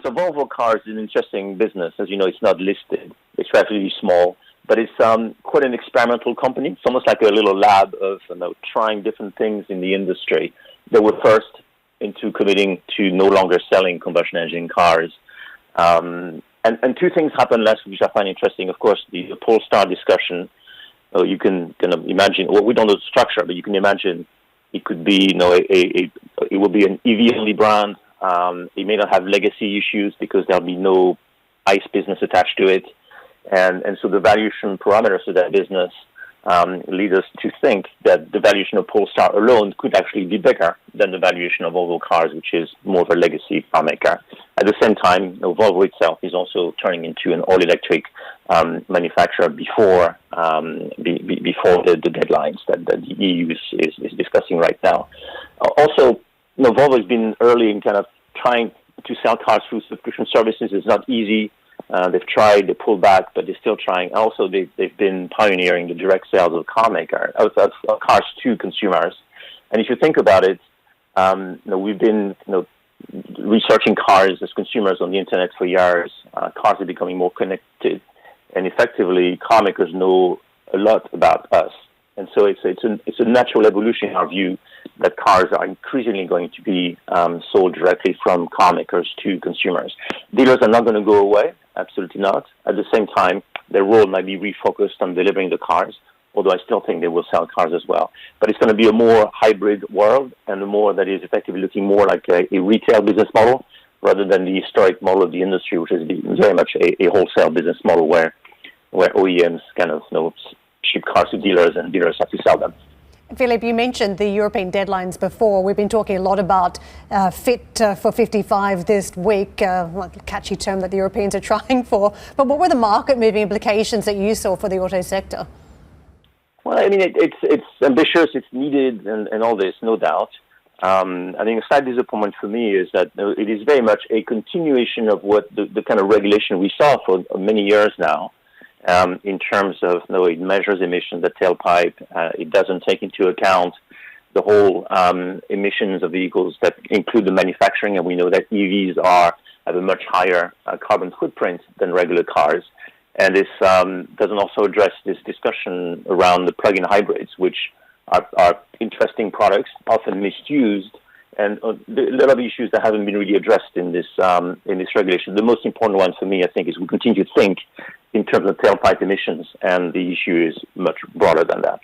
So Volvo Cars is an interesting business. As you know, it's not listed. It's relatively small, but it's quite an experimental company. It's almost like a little lab of trying different things in the industry. They were first into committing to no longer selling combustion engine cars. And two things happened last week, which I find interesting. Of course, the Polestar discussion. You can kind of imagine. Well, we don't know the structure, but you can imagine it could be, it will be an EV-only brand. It may not have legacy issues because there'll be no ICE business attached to it, and so the valuation parameters of that business lead us to think that the valuation of Polestar alone could actually be bigger than the valuation of Volvo Cars, which is more of a legacy car maker. At the same time, Volvo itself is also turning into an all-electric manufacturer before the deadlines that the EU is discussing right now. Also, Volvo has been early in kind of trying to sell cars through subscription services. It's not easy. They've tried, they pulled back, but they're still trying. Also, they've been pioneering the direct sales of of cars to consumers. And if you think about it, we've been researching cars as consumers on the internet for years. Cars are becoming more connected, and effectively, car makers know a lot about us. And so it's a natural evolution in our view that cars are increasingly going to be sold directly from car makers to consumers. Dealers are not going to go away, absolutely not. At the same time, their role might be refocused on delivering the cars, although I still think they will sell cars as well. But it's going to be a more hybrid world, and a more that is effectively looking more like a retail business model rather than the historic model of the industry, which is very much a wholesale business model where OEMs kind of ship cars to dealers and dealers have to sell them. Philippe, you mentioned the European deadlines before. We've been talking a lot about Fit for 55 this week, a catchy term that the Europeans are trying for. But what were the market-moving implications that you saw for the auto sector? Well, I mean, it's ambitious, it's needed, and all this, no doubt. I think a slight disappointment for me is that it is very much a continuation of what the kind of regulation we saw for many years now. In terms of, it measures emissions at tailpipe. It doesn't take into account the whole emissions of vehicles that include the manufacturing, and we know that EVs have a much higher carbon footprint than regular cars. And this doesn't also address this discussion around the plug-in hybrids, which are interesting products, often misused, and a lot of issues that haven't been really addressed in this regulation. The most important one for me, I think, is we continue to think in terms of tailpipe emissions, and the issue is much broader than that.